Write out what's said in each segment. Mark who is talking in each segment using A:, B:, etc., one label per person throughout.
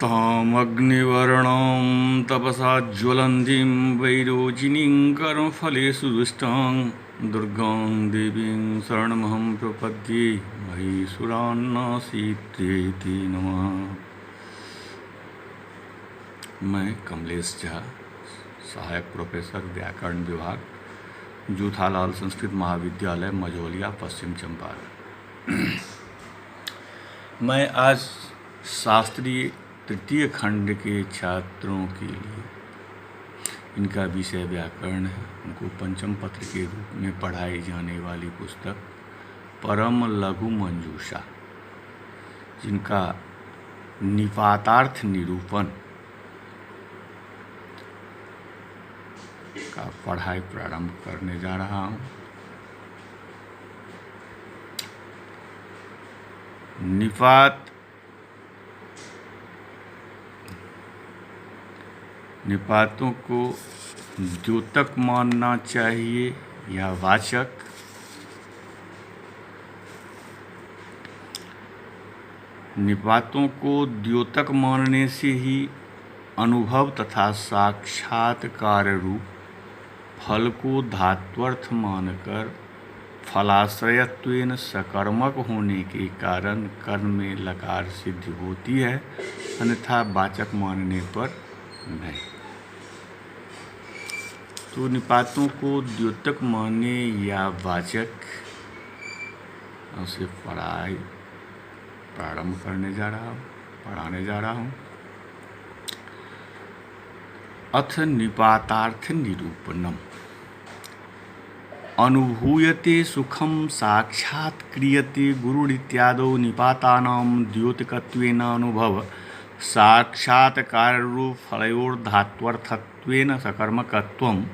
A: तामग्निवर्णां तपसा ज्वलन्तीं वैरोचिनीं कर्मफलेषु दुष्टां दुर्गां देवीं शरणमहं प्रपद्ये महीसुरान्नासीत्येति नमः। मैं कमलेश झा, सहायक प्रोफेसर व्याकरण विभाग, जूथालाल संस्कृत महाविद्यालय मझौलिया, पश्चिम चंपारण। मैं आज शास्त्रीय तृतीय खंड के छात्रों के लिए, इनका विषय व्याकरण है, उनको पंचम पत्र के रूप में पढ़ाई जाने वाली पुस्तक परम लघु मंजूषा, जिनका निपातार्थ निरूपण का पढ़ाई प्रारंभ करने जा रहा हूँ। निपातों को द्योतक मानना चाहिए या वाचक? निपातों को द्योतक मानने से ही अनुभव तथा साक्षात्कार रूप फल को धात्वर्थ मानकर फलाश्रयत्वेन सकर्मक होने के कारण कर्म में लकार सिद्धि होती है, अन्यथा वाचक मानने पर नहीं। तो निपातों को द्योतक माने या वाचक, उसे प्रारंभ पढ़ाने जा रहा हूँ। अथ निपातार्थ निरूपणम। अनुभूयते सुखम साक्षात् क्रियते गुरुरित्यादौ निपातानां द्योतकत्वेन अनुभव साक्षात्काररूप फलयोर्धात्वर्थत्वेन सकर्मकत्वं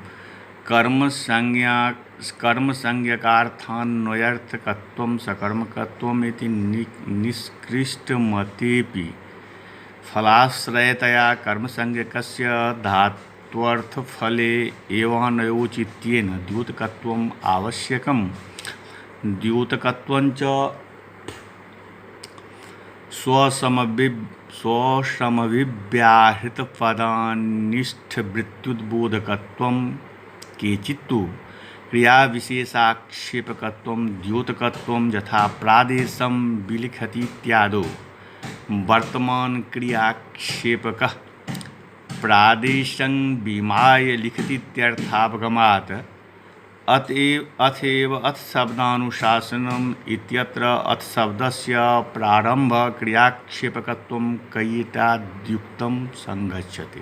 A: कर्मसंज्ञकार्थान्वयर्थकत्वं सकर्मकत्वम् इति निष्कृष्टमतेऽपि फलाश्रयतया कर्मसंज्ञकस्य धात्वर्थफले एवानयोचित्येन द्योतकत्वम् आवश्यकम्। द्योतकत्वञ्च स्वसमविव्याहृतपदानिष्ठवृत्त्युद्बोधकत्वं, केचित्तु क्रियाविशेषाक्षेपकत्वं द्योतकत्वं, यथा प्रादेशं विलिखतीत्यादौ वर्तमान क्रियाक्षेपकः प्रादेशं विमाय लिखतीत्यर्थापगमात् अथैव अथ शब्दानुशासनम् इत्यत्र अथ शब्दस्य प्रारंभ क्रियाक्षेपकत्वं कयिताद्युक्तं संगच्छते।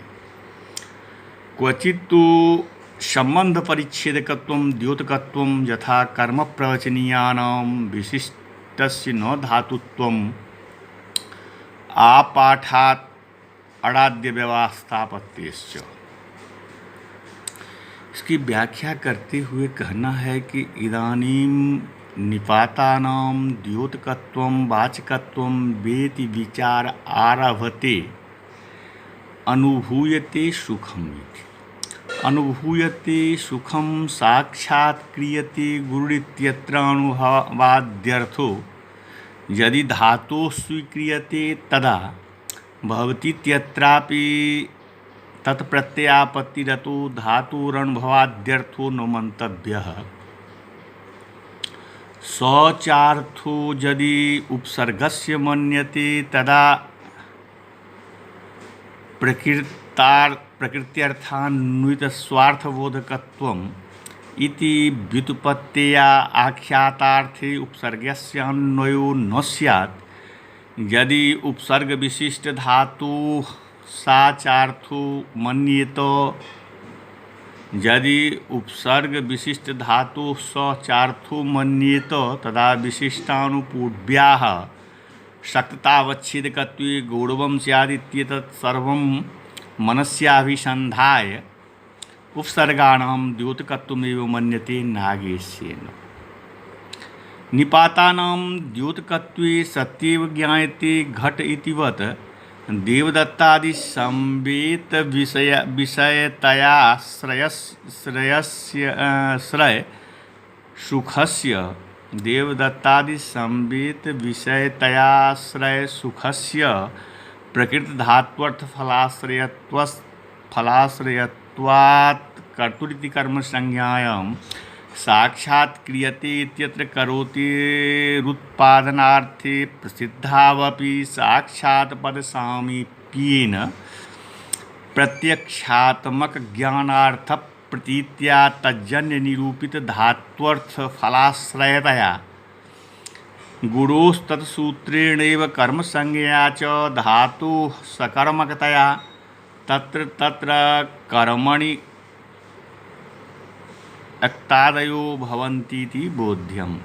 A: क्वचित्तु संबंध परिच्छेदकत्वं द्योतकत्वं, यथा कर्मप्रवचनीयानां विशिष्टस्य न धातुत्वं आपाठात् अडाद्य व्यवस्थापत्यश्च। इसकी व्याख्या करते हुए कहना है कि इदानीं निपातानां द्योतकत्वं वाचकत्वं वेति विचार आरभते। अनुभूयते सुखम् इति। अनुभूयते सुखं साक्षात् क्रियते गुरुरित्यत्र अनुभवाद्यर्थो यदि धातोः स्वीक्रियते तदा भवतीत्यत्रापि तत्प्रत्ययापत्तिरतो धातोरनुभवाद्यर्थो न मंतव्यः। स चार्थो यदि उपसर्गस्य मन्यते तदा प्रकृत्यर्थान्वितस्वार्थबोधकत्वम् इति व्युत्पत्त्या आख्यातार्थे उपसर्गस्य अन्वयो न स्यात्। यदि उपसर्ग विशिष्ट धातु साचार्थो मन्येत, यदि उपसर्ग विशिष्ट धातु सचार्थो मन्येत तदा विशिष्टानुपूर्व्याः शक्ततावच्छेदकत्वे गौरवं स्यादित्येतत् सर्वं मनस्याभिसन्धाय उपसर्गाणां द्योतकत्वमेव मन्यते नागेशेन। निपातानां द्योतकत्वे सत्येव ज्ञायते घट इतिवत् देवदत्तादि संवेत विषयतयाश्रय सुखस्य देवदत्तादि संवेत विषयतयाश्रय सुखस्य प्रकृति धात्वर्थ फलाश्रयत्वात् कर्तुरिति कर्म संज्ञायां साक्षात् क्रियते इत्यत्र करोतेरुत्पादनार्थे प्रसिद्धावपि साक्षात् पदसामीप्येन प्रत्यक्षात्मक ज्ञानार्थ प्रतीत्या तज्जन्य निरूपित धात्वर्थ फलाश्रयतया गुरोस्तत्सूत्रेणैव कर्मसंज्ञया च धातुः सकर्मकतया तत्र तत्र कर्मणि अक्तादयो भवन्तीति बोध्यम्।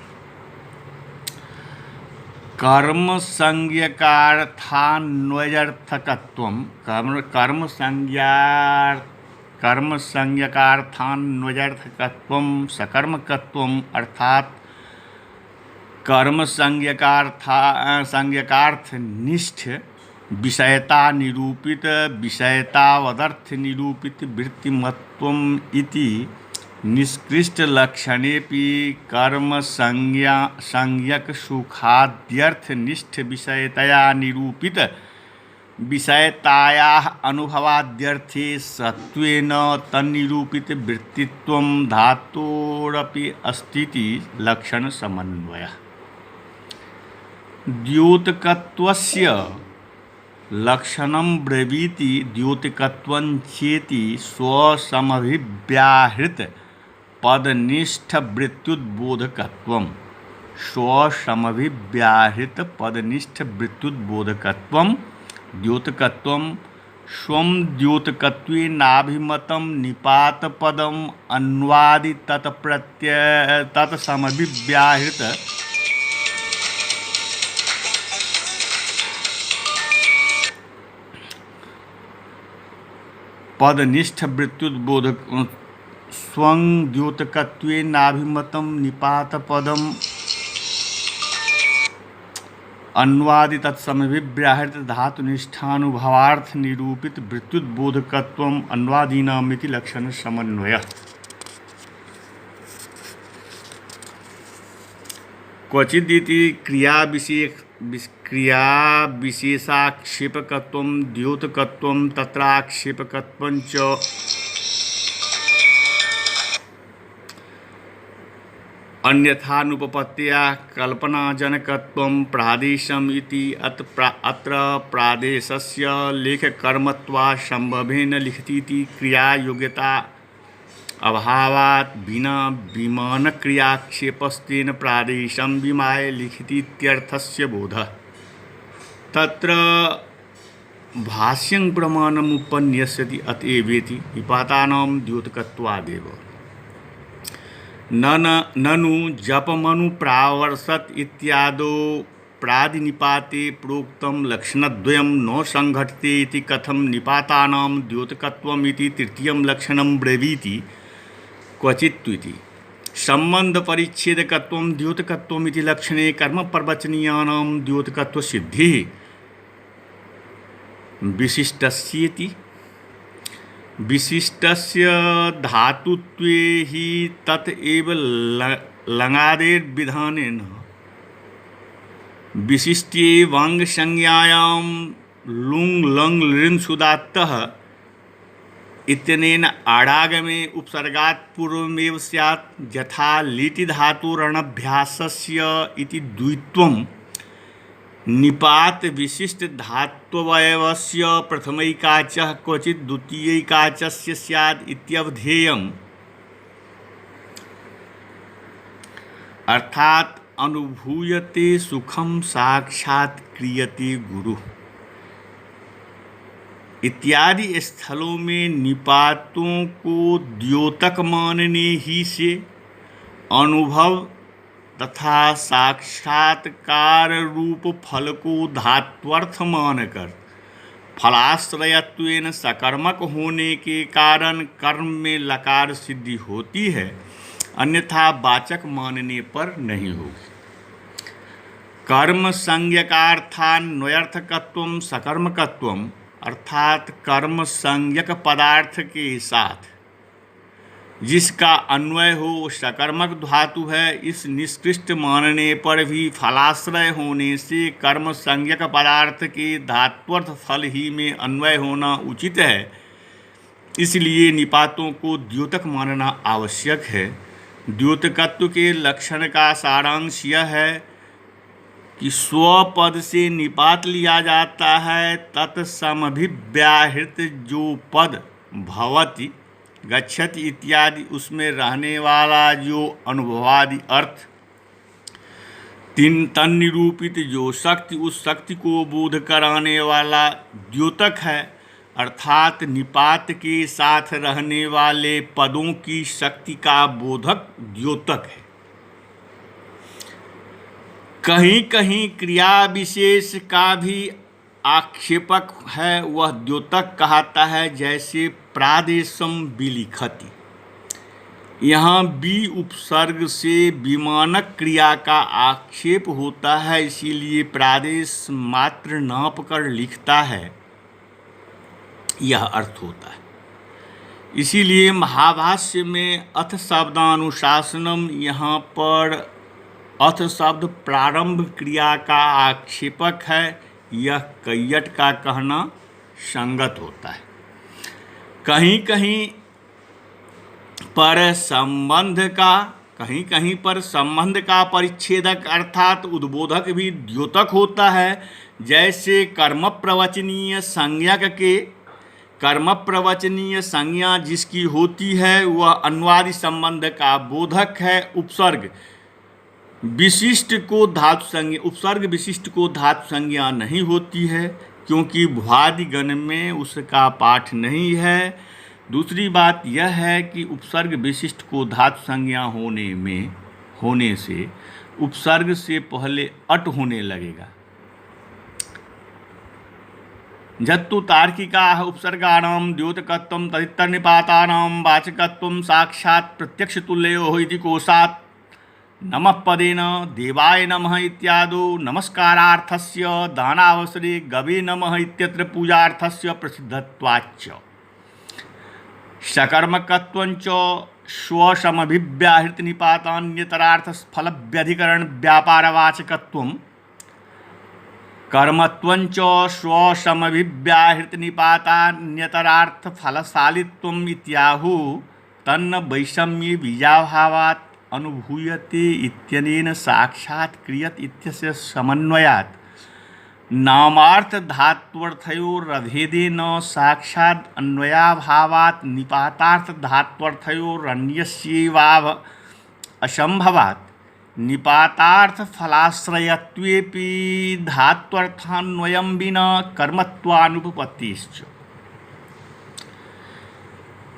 A: कर्मसंज्ञकार्थान्वयर्थकत्वं कर्मसंज्ञकार्थान्वयर्थकत्वं सकर्मकत्वम् अर्थात् संज्ञकार्थनिष्ठ विषयता निरूपित विषयतावदर्थ निरूपित वृत्तिमत्वम् इति निष्कृष्ट लक्षणेपि कर्म संज्ञक सुखाद्यर्थ निष्ठ विषयतया निरूपित विषयतायाः अनुभवाद्यर्थे सत्वेन तन्निरूपित वृत्तित्वं धातोरपि अस्तीति लक्षण समन्वयः। द्योतकत्वस्य लक्षणं ब्रवीति द्योतकत्वं चेति स्वसमभिव्याहृत पदनिष्ठ वृत्त्युद्बोधकत्वं स्वसमभिव्याहृत पदनिष्ठ वृत्त्युद्बोधकत्वं द्योतकत्वं स्वं द्योतकत्वेनाभिमतं निपातपदम् अन्वादि तत्समभिव्याहृत पदनिष्ठ वृत्त्युद्बोधक स्वं द्योतकत्वेनाभिमतं निपातपदम् अन्वादि तत्समभिव्याहृत धातुनिष्ठानुभवार्थ निरूपित वृत्त्युद्बोधकत्वम् अन्वादीनामिति लक्षण समन्वयः। क्वचिदिति क्रियाविशेषाक्षेपकत्वं द्योतकत्वं तत्राक्षेपकत्वं च अन्यथानुपपत्त्या कल्पनाजनकत्वं प्रादेशम् इति अत्र प्रादेशस्य लेखकर्मत्वात् संभवेन लिखतीति क्रियायोग्यता अभावात् विना विमानक्रियाक्षेपस्तेन प्रादेशं विमाय लिखतीत्यर्थस्य बोधः। तत्र भाष्यं प्रमाणमुपन्यस्यति अतएवेति निपातानां द्योतकत्वादेव। ननु जपमनुप्रावर्षत इत्यादो प्रादिनिपाते प्रोक्तं लक्षणद्वयं न संघटते इति कथं निपातानां द्योतकत्वम् इति तृतीयं लक्षणं ब्रवीति क्वचित्त्विति सम्बन्धपरिच्छेदकत्वं द्योतकत्वम् इति लक्षणे कर्मप्रवचनीयानां द्योतकत्वसिद्धिः विशिष्टस्येति विशिष्टस्य धातुत्वे हि तत एव लङादेर्विधानेन विशिष्टे वांग संज्ञायां लुङ् लङ् लृङ् सुदात्तः इत्यनेन आडागमे उपसर्गात् पूर्वमेव स्यात् यथा लिटि धातुरणभ्यासस्य इति द्वित्वं निपात विशिष्ट धात्वयवस्य प्रथमैकाचः क्वचित् द्वितीयैकाचस्य स्यात् इत्यवधेयम्। अर्थात अनुभूयते सुखम साक्षात् क्रियते गुरु इत्यादि स्थलों में निपातों को द्योतक मानने ही से अनुभव तथा साक्षात्कार रूप फल को धात्वर्थ मानकर फलाश्रयत्वेन सकर्मक होने के कारण कर्म में लकार सिद्धि होती है, अन्यथा वाचक मानने पर नहीं होगी। कर्म संज्ञकार्थान्वयर्थकत्वं सकर्मकत्वम् अर्थात कर्म संज्ञक पदार्थ के साथ जिसका अन्वय हो वो सकर्मक धातु है। इस निष्कृष्ट मानने पर भी फलाश्रय होने से कर्म संज्ञक पदार्थ के धात्वर्थ फल ही में अन्वय होना उचित है। इसलिए निपातों को द्योतक मानना आवश्यक है। द्योतकत्व के लक्षण का सारांश यह है कि स्वपद से निपात लिया जाता है। तत्समभिव्याहृत जो पद भवति गच्छति इत्यादि उसमें रहने वाला जो अनुभवादि अर्थ, तन्निरूपित जो शक्ति, उस शक्ति को बोध कराने वाला द्योतक है। अर्थात निपात के साथ रहने वाले पदों की शक्ति का बोधक द्योतक है। कहीं कहीं क्रिया विशेष का भी आक्षेपक है, वह द्योतक कहता है। जैसे प्रादेशम विलिखति, यहाँ बी उपसर्ग से विमानक क्रिया का आक्षेप होता है, इसीलिए प्रादेश मात्र नाप कर लिखता है, यह अर्थ होता है। इसीलिए महाभाष्य में अथ शब्दानुशासनम, यहाँ पर अथ शब्द प्रारंभ क्रिया का आक्षेपक है, यह कैयट का कहना संगत होता है। कहीं कहीं पर संबंध का परिच्छेदक अर्थात उद्बोधक भी द्योतक होता है। जैसे कर्म प्रवचनीय संज्ञा जिसकी होती है वह अन्वादि संबंध का बोधक है। उपसर्ग विशिष्ट को धातु संज्ञा नहीं होती है, क्योंकि भुआदि गण में उसका पाठ नहीं है। दूसरी बात यह है कि उपसर्ग विशिष्ट को धातु संज्ञा होने से उपसर्ग से पहले अट होने लगेगा। जत्तु तार्किकाः उपसर्गाणां द्योतकत्वं तदितर निपातानां वाचकत्वं साक्षात् प्रत्यक्ष तुल्योः इति कोशात् नमः पदेन देवाय नमः इत्यादो नमस्कारार्थस्य दानावसरे गवे नमः इत्यत्र पूजार्थस्य प्रसिद्धत्वाच्च। सकर्मकत्वञ्च स्वसमभिव्याहृत निपातान्यतरार्थ फलव्यधिकरण व्यापारवाचकत्वं, कर्मत्वञ्च स्वसमभिव्याहृत निपातान्यतरार्थ फलशालित्वम् इत्याहुः। तन्न वैषम्ये बीजाभावात् अनुभूयते इत्यनेन साक्षात् क्रियत इत्यस्य समन्वयात् नामार्थ धात्वर्थयोरभेदेन साक्षात् अन्वयाभावात् निपातार्थ धात्वर्थयोरन्यस्यैवाभ असंभवात् निपातार्थ फलाश्रयत्वेपि धात्वर्थान्वयं विना कर्मत्वानुपपत्तिश्च।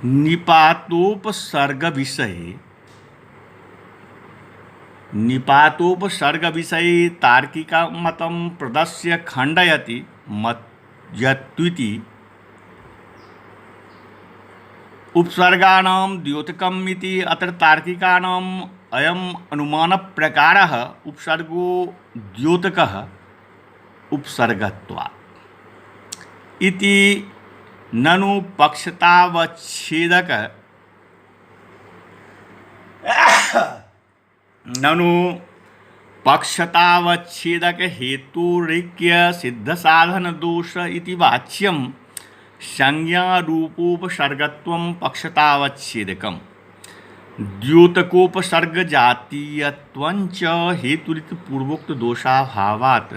A: निपातोपसर्ग विषये तार्किका मतं प्रदर्श्य खण्डयति यत्विति उपसर्गाणां द्योतकम् इति। अत्र तार्किकानाम् अयम् अनुमानप्रकारः उपसर्गो द्योतकः उपसर्गत्वात् इति। ननु पक्षतावच्छेदक हेतुरिक्य सिद्ध साधन दोष इति वाच्यं। संज्ञा रूपोपसर्गत्वं पक्षतावच्छेदकम्, द्योतकोपसर्ग जातीयत्वञ्च हेतुरित पूर्वोक्त दोषाभावात्।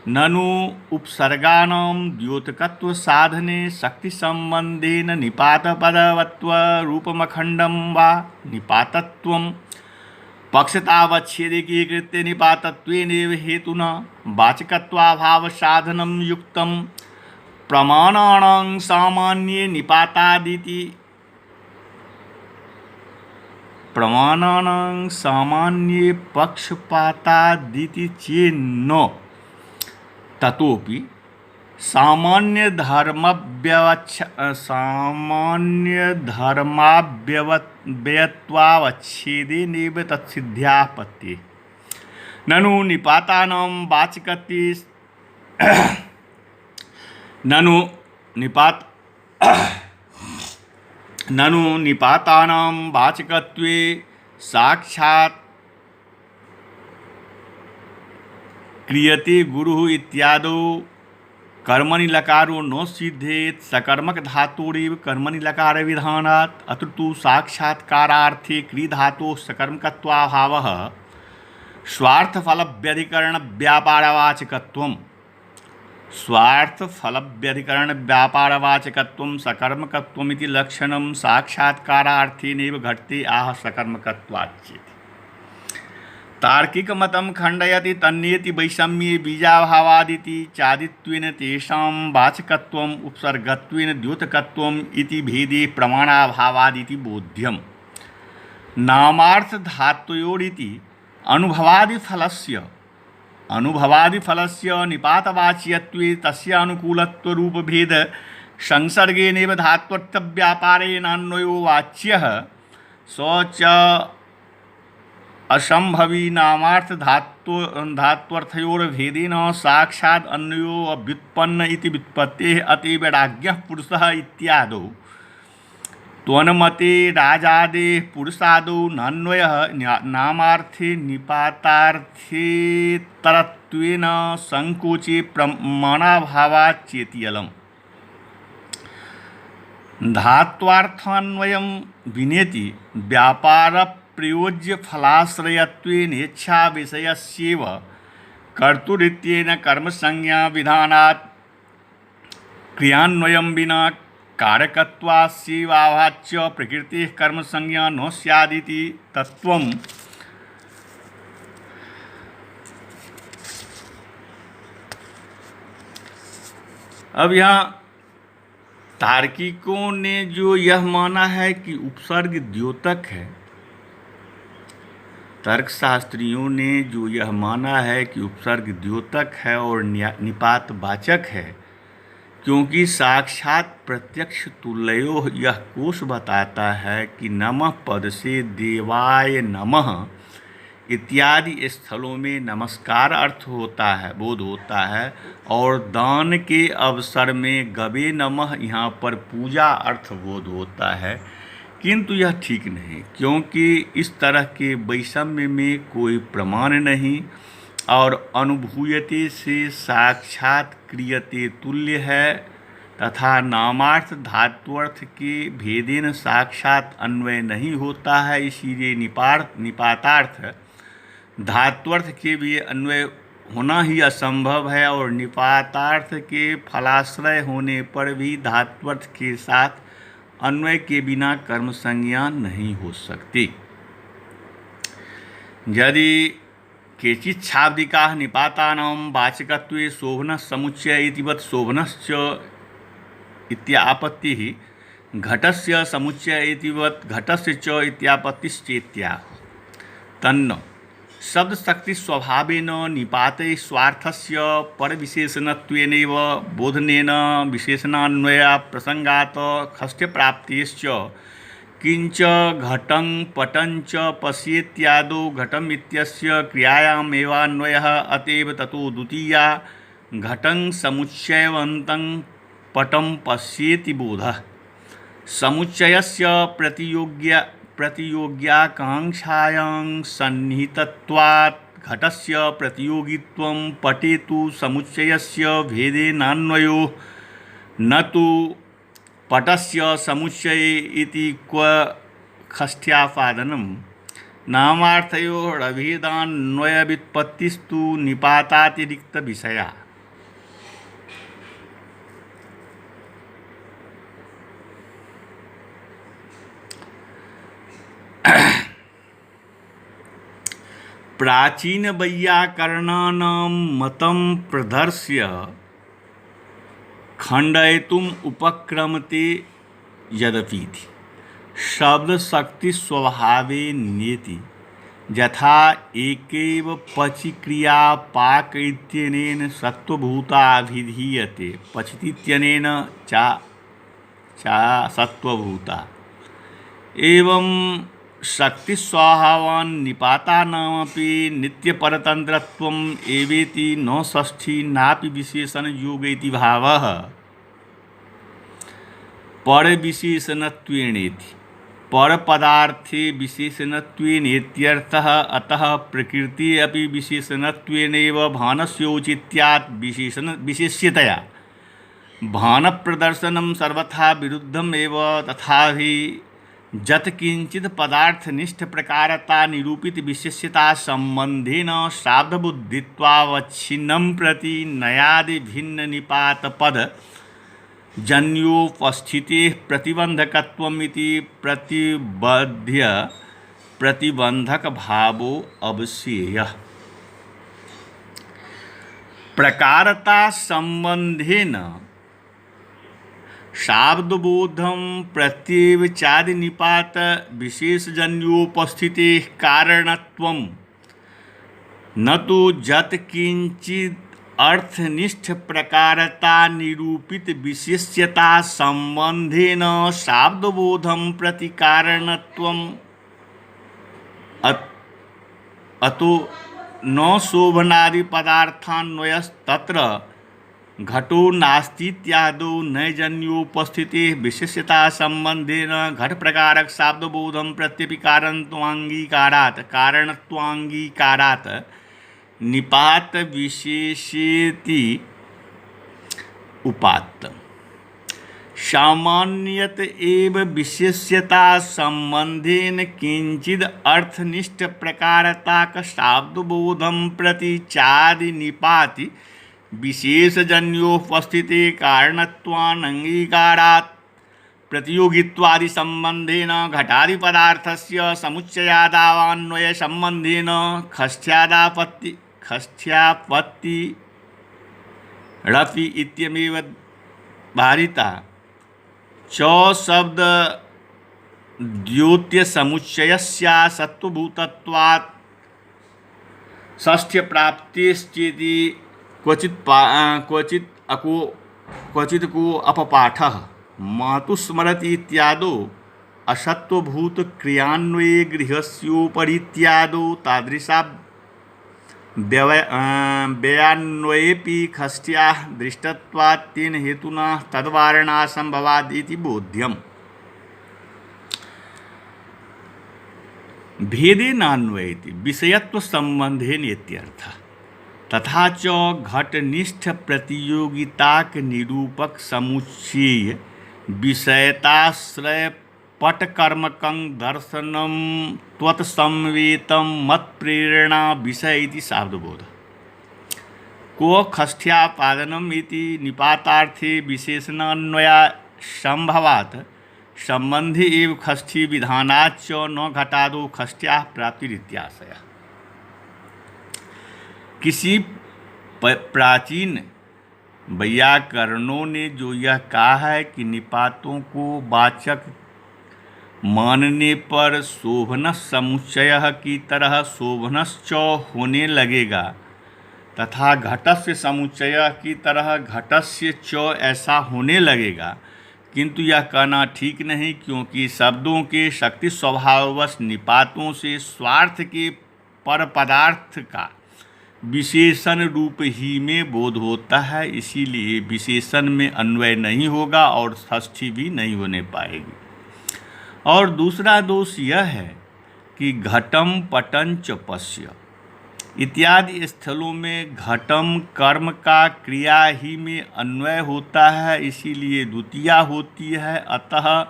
A: ननु उपसर्गाणां द्योतकत्व साधने शक्ति संबंधेन निपातपदवत्व रूपमखण्डं वा निपातत्वं पक्षतावच्छेदके कृत्य निपातत्वेनैव हेतुना वाचकत्वाभाव साधनं युक्तं प्रमाणानां सामान्ये निपातादिति। प्रमाणानां सामान्ये पक्षपातादिति चेन्न ततोपि सामान्यधर्माव्ययत्वावच्छेदेनैव तत्सिद्ध्यापत्तिः। ननु निपातानां वाचकत्वे ननु निपातानां वाचकत्वे साक्षात् क्रियते गुरुः इत्यादौ कर्मणि लकारो न सिद्धेत सकर्मक धातुरेव कर्मणि लकार विधानात्। अत्र तु साक्षात्कारार्थे क्री धातोः सकर्मकत्वाभावः स्वार्थफलव्यधिकरण व्यापारवाचकत्वम्। स्वार्थफलव्यधिकरण व्यापारवाचकत्वं सकर्मकत्वमिति लक्षणं साक्षात्कारार्थेनैव घटते आह सकर्मकत्वाच्चेति। तार्किकमतं खण्डयति तन्नेति वैषम्ये बीजाभावादिति चादित्वेन तेषां वाचकत्वम् उपसर्गत्वेन द्योतकत्वम् इति भेदे प्रमाणाभावादिति बोध्यम्। नामार्थधातुयोरिति अनुभवादिफलस्य निपातवाच्यत्वे तस्य अनुकूलत्वरूपभेद संसर्गेणैव धात्वर्थव्यापारेणान्वयो वाच्यः स च असंभवी नामार्थ धात्वर्थयोर्भेदेन साक्षात् अन्वयो अभ्युत्पन्न इति व्युत्पत्तेः अतएव राज्ञः पुरुषः इत्यादौ त्वन्मते राजादेः पुरुषादौ नान्वयः नामार्थे निपातार्थेतरत्वेन संकोचे प्रमाणाभावाच्चेति अलम्। धात्वार्थान्वयं विनेति व्यापार प्रयोज्य फलाश्रयत्वेन इच्छा विषयस्यैव कर्तुरित्येन कर्मसंज्ञा विधानात् क्रियान्वयं विना कारकत्वास्यैवाभाच्य प्रकृतेः कर्मसंज्ञा न स्यादिति तत्त्वम्। अब यहाँ तार्किकों ने जो यह माना है कि उपसर्ग द्योतक है, तर्कशास्त्रियों ने जो यह माना है कि उपसर्ग द्योतक है और निपात वाचक है, क्योंकि साक्षात प्रत्यक्ष तुल्यो यह कोश बताता है कि नमः पद से देवाय नमः इत्यादि स्थलों में नमस्कार अर्थ होता है, बोध होता है, और दान के अवसर में गवे नमः यहाँ पर पूजा अर्थ बोध होता है। किंतु यह ठीक नहीं, क्योंकि इस तरह के वैषम्य में कोई प्रमाण नहीं और अनुभूयते से साक्षात क्रियते तुल्य है तथा नामार्थ धात्वर्थ के भेदेन साक्षात अन्वय नहीं होता है। इसीलिए निपातार्थ धात्वर्थ के भी अन्वय होना ही असंभव है और निपातार्थ के फलाश्रय होने पर भी धात्वर्थ के साथ अन्वय के बिना कर्म संज्ञा नहीं हो सकती। यदि केचित् शाब्दिकाः निपातानां वाचकत्वे शोभनः समुच्चय इतिवत् शोभनश्च इत्यापत्तिः घटस्य समुच्चय इतिवत् घटस्य च इत्यापत्तिश्चेत्याह। तन्न शब्द शक्ति स्वभावेन निपाते स्वार्थस्य परविशेषणत्वेनैव बोधनेन विशेषणान्वया प्रसंगात खष्ट्य प्राप्तिश्च किंच घटं पटं च पश्येत्यादौ घटम् इत्यस्य क्रियायामेवान्वयः अतएव ततो द्वितीया घटं समुच्चयवन्तं पटं पश्येति बोधः। समुच्चयस्य प्रतियोग्याकांक्षायां सन्निहितत्वात् घटस्य प्रतियोगित्वं पटे तु समुच्चयस्य भेदेनान्वयो न तु पटस्य समुच्चये इति क्व खष्ट्यापादनं। नामार्थयोरभेदान्वयव्युत्पत्तिस्तु निपातातिरिक्तविषया। प्राचीन वैयाकरणानां मतं प्रदर्श्य खण्डयितुम् उपक्रमते यद्यपि शब्द शक्ति स्वभावे नेति यथा एकैव पचि क्रिया पाक इत्यनेन सत्वभूताभिधीयते पचितीत्यनेन चा सत्वभूता एवं शक्ति स्वभावान् निपातानामपि नित्यपरतन्त्रत्वम् एवेति न षष्ठी नापि विशेषण योग इति भावः। पर विशेषणत्वेनेति, पर पदार्थे विशेषणत्वेनेत्यर्थः। अतः प्रकृति अपि विशेषणत्वेनैव भानस्योचित्यात् विशेष्यतया भानप्रदर्शनं सर्वथा विरुद्धम् एव। तथापि यत्किञ्चित् पदार्थनिष्ठ प्रकारता निरूपित विशेष्यता संबंधेन शाब्दबुद्धित्वावच्छिन्नं प्रति नयादि भिन्न निपात पद जन्योपस्थितेः प्रतिबंधकत्वम् इति प्रतिबध्य प्रतिबंधक भावो अवश्येयः। प्रकारता संबंधेन शाब्दबोधं प्रत्येवचादि निपात विशेषजन्योपस्थितेः कारणत्वं न तो यत्किंचित् अर्थनिष्ठ प्रकारता निरूपित विशेष्यता संबंधेन शाब्दबोधं प्रति कारणत्वम् अतो न शोभनादि पदार्थान्वयस्तत्र घटो नास्तीत्यादौ नैजन्योपस्थितेः विशेष्यता संबंधेन घट प्रकारक शाब्दबोधं प्रत्यपि कारणत्वांगीकारात् निपात विशेषेति उपात्तम्। सामान्यत एव विशेष्यता संबंधेन किंचिद अर्थनिष्ठ प्रकारताक शाब्दबोधं प्रति चादि निपाति विशेषजन्योपस्थिते कारणत्वान् अंगीकारात् प्रतियोगित्वादि संबंधेन घटादि पदार्थस्य समुच्चयादावान्वय संबंधेन खष्ट्यापत्ति रपि इत्यमेव भारिता च शब्द द्योत्य समुच्चयस्या सत्वभूतत्वात् षष्ठ्य प्राप्तिश्चेति क्वचित् को अपपाठः मातुस्मरति इत्यादो असत्वभूत क्रियान्वये गृहस्योपरीत्यादो तादृशा व्ययान्वयेऽपि खष्ट्याः दृष्टत्वात् तेन हेतुना तद्वारणासंभवात् इति बोध्यम्। भेदेनान्वयेति विषयत्व संबंधेन इत्यर्थः। तथा च घटनिष्ठ प्रतियोगिताक निरूपक समुच्चय विषयताश्रय पटकर्मकं दर्शनं त्वत्संवेतं मत्प्रेरणा विषय इति शाब्दबोधः। को खष्ट्यापादनम् इति निपातार्थे विशेषणान्वयासंभवात् संबंधे एव खष्ठी विधानाच्च न घटादो खष्ट्याः प्राप्तिरित्याशयः। किसी प्राचीन वैयाकरणों ने जो यह कहा है कि निपातों को वाचक मानने पर शोभनस समुच्चय की तरह शोभनश्च होने लगेगा तथा घटस्य समुच्चय की तरह घटस्य च ऐसा होने लगेगा, किंतु यह कहना ठीक नहीं, क्योंकि शब्दों के शक्ति स्वभाववश निपातों से स्वार्थ के पर पदार्थ का विशेषण रूप ही में बोध होता है। इसीलिए विशेषण में अन्वय नहीं होगा और षष्ठी भी नहीं होने पाएगी। और दूसरा दोष यह है कि घटम पटं च पश्य इत्यादि स्थलों में घटम कर्म का क्रिया ही में अन्वय होता है, इसीलिए द्वितीया होती है। अतः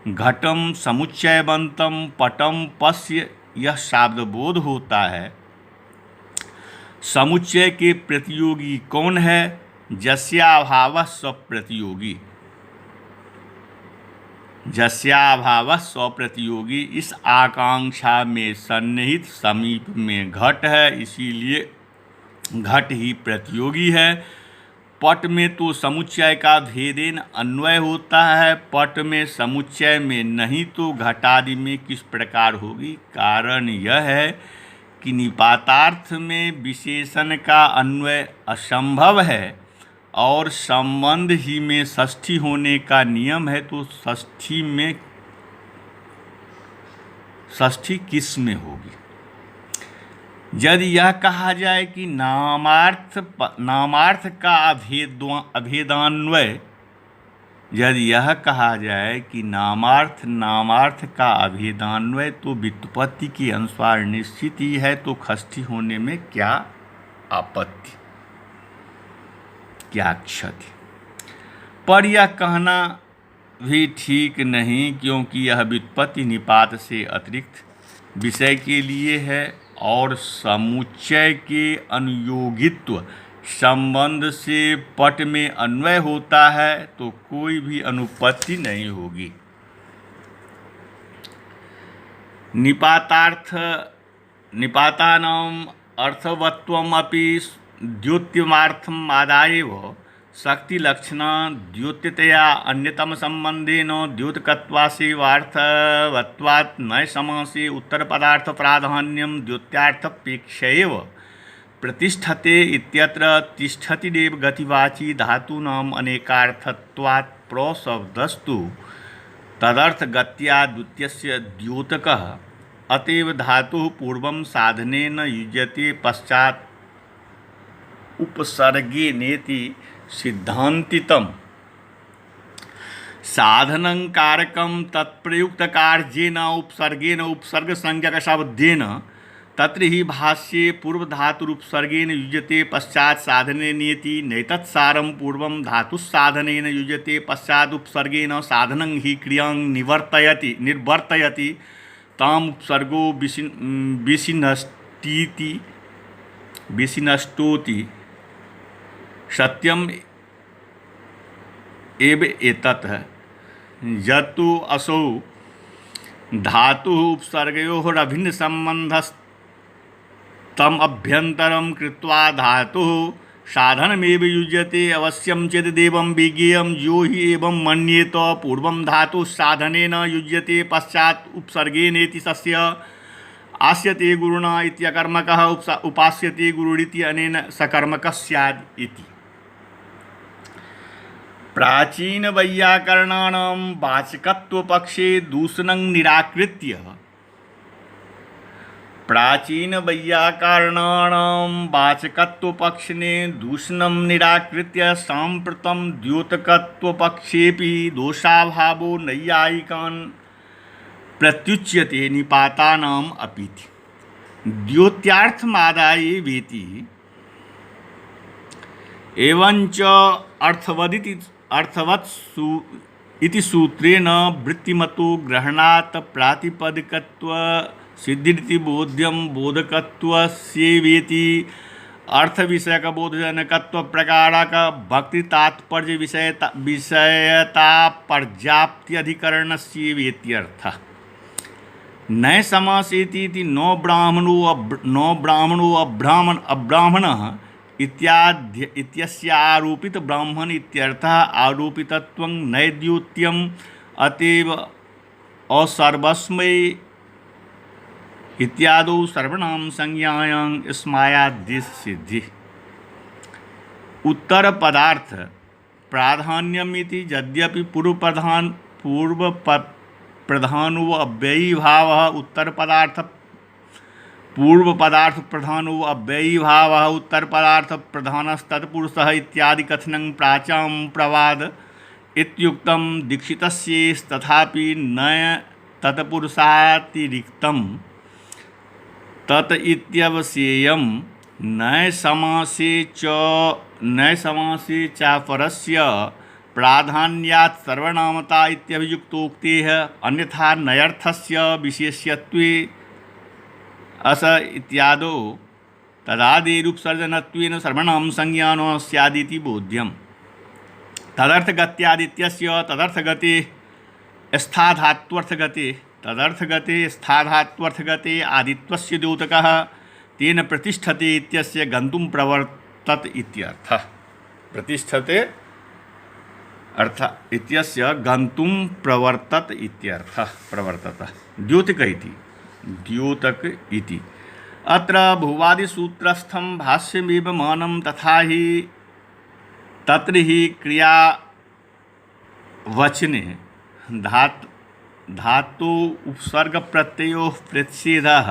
A: घटम समुच्चयवंतम पटम पश्य यह शाब्दबोध होता है। समुच्चय के प्रतियोगी कौन है? जस्याभावः स्वप्रतियोगी। जस्याभावः स्वप्रतियोगी इस आकांक्षा में सन्निहित समीप में घट है, इसीलिए घट ही प्रतियोगी है। पट में तो समुच्चय का भेदेन अन्वय होता है, पट में समुच्चय में नहीं तो घटादि में किस प्रकार होगी? कारण यह है कि निपातार्थ में विशेषण का अन्वय असंभव है और संबंध ही में षष्ठी होने का नियम है, तो षष्ठी किस में होगी? यदि यह कहा जाए कि नामार्थ का अभेदान्वय यदि यह कहा जाए कि नामार्थ नामार्थ का अभेदान्वय तो व्युत्पत्ति के अनुसार निश्चित ही है, तो षष्ठी होने में क्या आपत्ति, क्या क्षति। पर यह कहना भी ठीक नहीं, क्योंकि यह व्युत्पत्ति निपात से अतिरिक्त विषय के लिए है और समुच्चय के अनुयोगित्व संबंध से पट में अन्वय होता है, तो कोई भी अनुपत्ति नहीं होगी। निपातानाम् अर्थवत्वमपि द्योत्यमार्थम् आदायैव शक्तिलक्षणा द्योत्यतया अन्यतम संबंधेन द्योतकत्वासेवार्थवत्वात् न समासे उत्तरपदार्थ प्राधान्यम द्योत्यार्थपेक्षैव प्रतिष्ठते इत्यत्र तिष्ठतिरेव गतिवाची धातूनाम् अनेकार्थत्वात् प्रशब्दस्तु तदर्थगत्या द्वितीयस्य द्योतकः अतएव धातुः पूर्वं साधनेन युज्यते पश्चात् उपसर्गेनेति सिद्धान्तितम्। साधनं कारकं तत्प्रयुक्तकार्येण उपसर्गेण उपसर्गसंज्ञकशब्देन तत्र हि भाष्ये पूर्वधातुरुपसर्गेण युज्यते पश्चात् साधनेनेति नैतत्सारं पूर्वं धातुस्साधनेन युज्यते पश्चात् उपसर्गेण साधनं हि क्रियां निर्वर्तयति ताम् उपसर्गो विशिनष्टोति सत्यम एव एतत् यत्तु असौ धातुः उपसर्गयोरभिन्न संबन्धस्तम अभ्यन्तरं कृत्वा धातुः साधनमेव युज्यते अवश्यं चेदेवं विज्ञेयं यो हि एवं मन्येत पूर्वं धातुः साधनेन युज्यते पश्चात् उपसर्गेनेति तस्य आस्यते गुरुणा इत्यकर्मकः उपास्यते गुरुरिति अनेन सकर्मकः स्यात् इति। प्राचीन वैयाकरणानां वाचकत्वपक्षे दूषणं निराकृत्य प्राचीन वैयाकरणानां वाचकत्वपक्षे दूषणं निराकृत्य साम्प्रतं द्योतकत्वपक्षेऽपि दोषाभावो नैयायिकान् प्रत्युच्यते निपातानाम् अपीति द्योत्यार्थमादाय वेति एवञ्च अर्थवत् इति सूत्रेण वृत्तिमतो ग्रहणात् प्रातिपदिकत्व सिद्धिरिति बोध्यं बोधकत्वस्येवेति अर्थविषयकबोधजनकत्व प्रकारक भक्ति तात्पर्य विषयता पर्याप्त्यधिकरणस्येवेत्यर्थः। न समासेति नो ब्राह्मणो अब्राह्मणः इत्यस्य आरोपित ब्राह्मण इत्यर्थः आरोपितत्वं नैद्योत्यम् अतएव असर्वस्मै इत्यादौ सर्वनाम संज्ञायां स्मायादेश सिद्धि। उत्तर पदार्थ प्राधान्यमिति यद्यपि पूर्व प्रधानो अव्ययी भावः उत्तर पदार्थ पूर्व पदार्थ प्रधानो अव्ययी भावः उत्तर पदार्थ प्रधानस्तत्पुरुषः इत्यादि कथनं प्राचां प्रवाद इत्युक्तं दीक्षितस्येस्तथापि न तत्पुरुषातिरिक्तं तत् इत्यवसेयं न समासे चापरस्य प्राधान्यात् सर्वनामता इत्यभियुक्तोक्तेः अन्यथा नयर्थस्य विशेष्यत्वे अस इत्यादौ तदादिरुपसर्जनत्वेन सर्वनाम संज्ञानो स्यादिति बोध्यम्। तदर्थगत्यादित्यस्य तदर्थगते स्थाधात्वर्थगते आदित्वस्य द्योतकः तेन प्रतिष्ठते इत्यस्य गन्तुं प्रवर्तत इत्यर्थः। प्रतिष्ठते अर्थ इत्यस्य गन्तुं प्रवर्तत इत्यर्थः प्रवर्तत द्योतक इति। अत्र भुवादिसूत्रस्थं भाष्यमेव मानं तथा हि तत्र हि क्रियावचने धातु उपसर्ग प्रत्ययोः प्रतिषेधः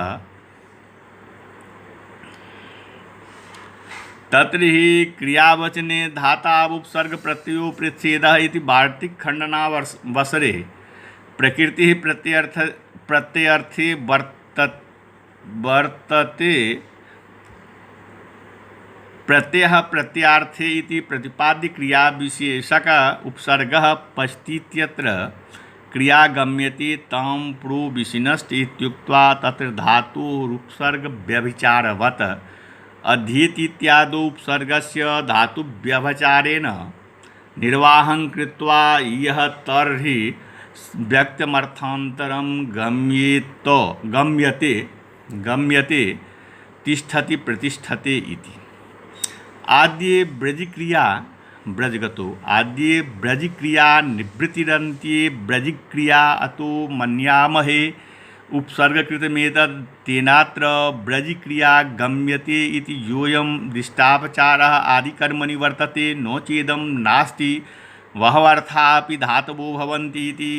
A: तत्र हि क्रियावचने धातावुपसर्ग प्रत्ययो पृच्छेदः इति वार्तिक खंडनावसरे प्रकृति प्रत्यर्थे वर्तते प्रत्ययः प्रत्यार्थे इति प्रतिपाद्य क्रिया विशेषक उपसर्गः पश्चित्यत्र क्रिया गम्यते तं प्रोविशिनश्च इत्युक्त्वा तत्र धातुरुपसर्ग व्यभिचारवत् अध्येति इत्यादौ उपसर्गस्य धातुव्यभिचारेण निर्वाहं कृत्वा यः तर्हि व्यक्तमर्थान्तरं गम्यते तिष्ठति प्रतिष्ठते इति। आद्ये ब्रजिक्रिया ब्रजगतो आद्ये ब्रजिक्रिया निवृत्तिरन्त्ये ब्रजिक्रिया अतो मन्यामहे उपसर्गकृतमेतद् तेनात्र ब्रजिक्रिया गम्यते इति योऽयं दृष्टापचारः आदिकर्मणि वर्तते नो चेदं नास्ति बहवर्थापि धातवो भवन्ति इति।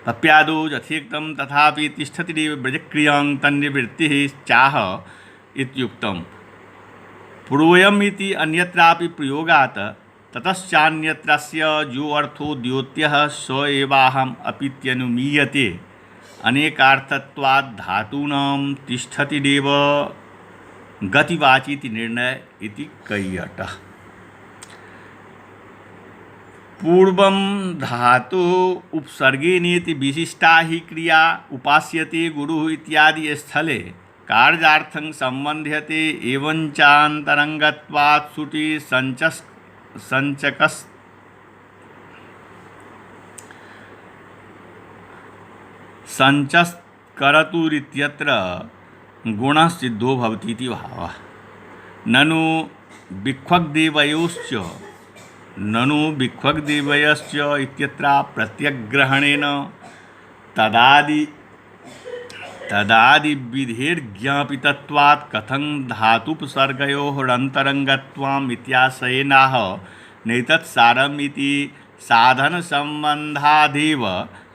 A: तप्यादौ यथेक्तं तथापि तिष्ठतिरेव ब्रजक्रियां तन्निवृत्तिः चाह इत्युक्तम्। पूर्वोऽयम् इति अन्यत्रापि प्रयोगात् ततश्चान्यत्रस्य जो अर्थो द्योत्यः स एवाहम् अपीत्यनुमीयते अनेकार्थत्वात् धातूनां तिष्ठतिरेव गतिवाचीति निर्णय इति कैयटः। पूर्वं धातु उपसर्गेनेति विशिष्टा हि क्रिया उपास्यते गुरुः इत्यादि स्थले कार्यार्थं संबध्यते एवञ्चान्तरङ्गत्वात् श्रुति संचस्करतुरित्यत्र गुणः सिद्धो भवति इति भावः। ननु विक्वग्देवयश्च इत्यत्र प्रत्यग्रहणेन तदादिविधेर्ज्ञापितत्वात् कथं धातुपसर्गयोः अन्तरङ्गत्वम् इत्याशयेनाह नैतत्सारम् इति साधनसम्बन्धादेव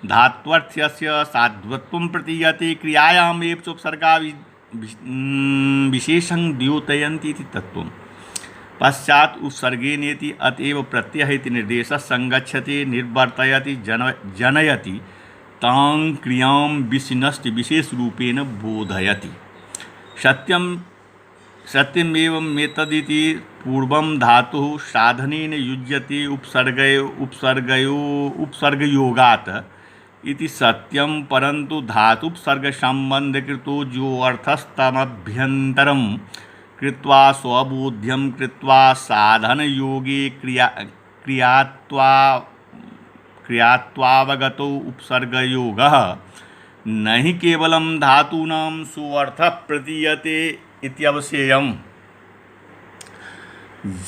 A: धात्वर्थ्यस्य साध्वत्वं प्रतीयते क्रियायामेव उपसर्गा विशेषं द्योतयन्ति इति तत्त्वम्। पश्चात् उपसर्गेनेति अतएव प्रत्ययः इति निर्देशः संगच्छते निर्वर्तयति जनयति तां क्रियां विशिनश्च विशेषरूपेण बोधयति। सत्यमेवमेतदिति पूर्वं धातुः साधनेन युज्यते उपसर्गयोगात् इति सत्यं, परन्तु धातुपसर्गसम्बन्धकृतो जो अर्थस्तमभ्यन्तरं कृत्वा स्वबोध्यं कृत्वा साधनयोगे क्रियात्वावगतो उपसर्गयोगः न हि केवलं धातूनां सुअर्थः प्रतीयते इत्यवश्यम्।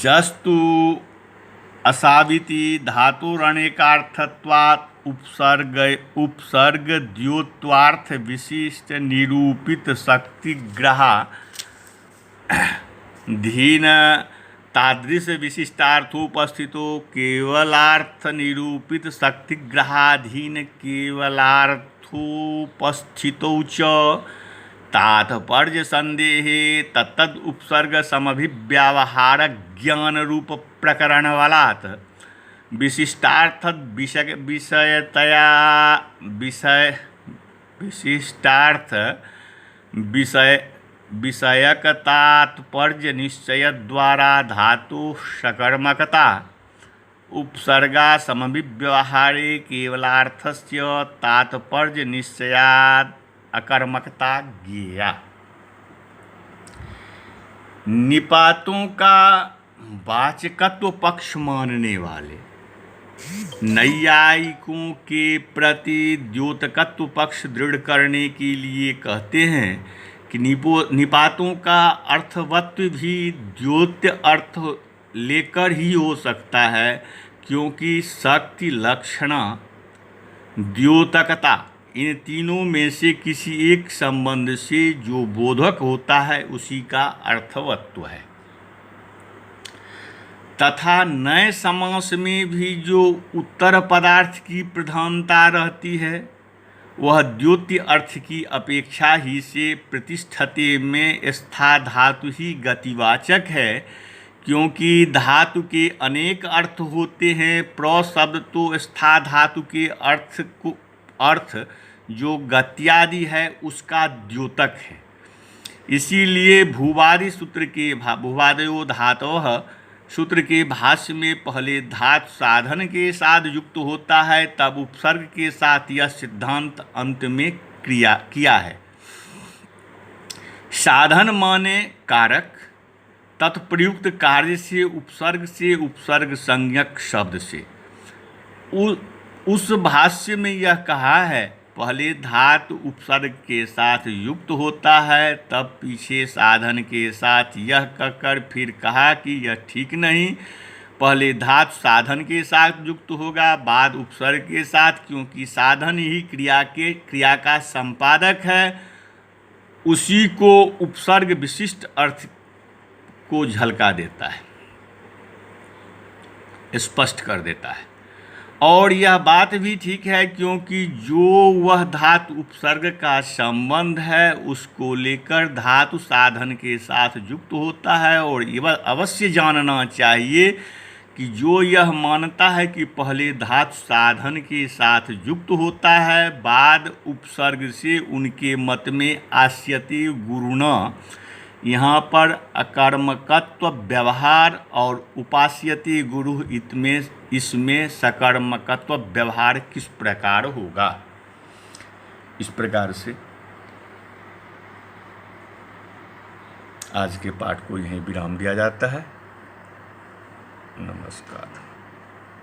A: जस्तु असाविति धातुरनेकार्थत्वात् उपसर्गद्योत्वार्थ विशिष्ट निरूपित शक्तिग्रहाधीन तादृश विशिष्टार्थोपस्थितो केवलार्थ निरूपित शक्तिग्रहाधीन केवलार्थोपस्थितौ च तात्पर्य संदेहे तत्तद उपसर्ग समभिव्यावहार ज्ञान रूप प्रकरण वालात् विशिष्टार्थ विषयक तात्पर्य निश्चय द्वारा धातु सकर्मकता उपसर्गा समभिव्यवहारे केवलार्थस्य तात्पर्य निश्चयात् अकर्मकता ज्ञेया। निपातों का वाचकत्व पक्ष मानने वाले नैयायिकों के प्रति द्योतकत्व पक्ष दृढ़ करने के लिए कहते हैं कि निपातों का अर्थवत्व भी द्योत्य अर्थ लेकर ही हो सकता है, क्योंकि शक्ति लक्षण द्योतकता इन तीनों में से किसी एक संबंध से जो बोधक होता है उसी का अर्थवत्व है। तथा नए समास में भी जो उत्तर पदार्थ की प्रधानता रहती है वह द्योत्य अर्थ की अपेक्षा ही से प्रतिष्ठते में स्था धातु ही गतिवाचक है, क्योंकि धातु के अनेक अर्थ होते हैं। प्र शब्द तो स्था धातु के अर्थ जो गत्यादि है उसका द्योतक है। इसीलिए भूवादि सूत्र के भूवादयो धातवः सूत्र के भाष्य में पहले धातु साधन के साथ युक्त होता है, तब उपसर्ग के साथ यह सिद्धांत अंत में किया है। साधन माने कारक, तत्प्रयुक्त कार्य से उपसर्ग संज्ञक शब्द से। उस भाष्य में यह कहा है, पहले धातु उपसर्ग के साथ युक्त होता है, तब पीछे साधन के साथ यह कहकर फिर कहा कि यह ठीक नहीं, पहले धातु साधन के साथ युक्त होगा, बाद उपसर्ग के साथ, क्योंकि साधन ही क्रिया का संपादक है। उसी को उपसर्ग विशिष्ट अर्थ को झलका देता है, स्पष्ट कर देता है। और यह बात भी ठीक है, क्योंकि जो वह धातु उपसर्ग का संबंध है उसको लेकर धातु साधन के साथ युक्त होता है। और यह अवश्य जानना चाहिए कि जो यह मानता है कि पहले धातु साधन के साथ युक्त होता है, बाद उपसर्ग से, उनके मत में आस्यते गुरुणा, यहाँ पर अकर्मकत्व व्यवहार और उपास्यते गुरु इसमें सकर्मकत्व व्यवहार किस प्रकार होगा। इस प्रकार से आज के पाठ को यहीं विराम दिया जाता है। नमस्कार।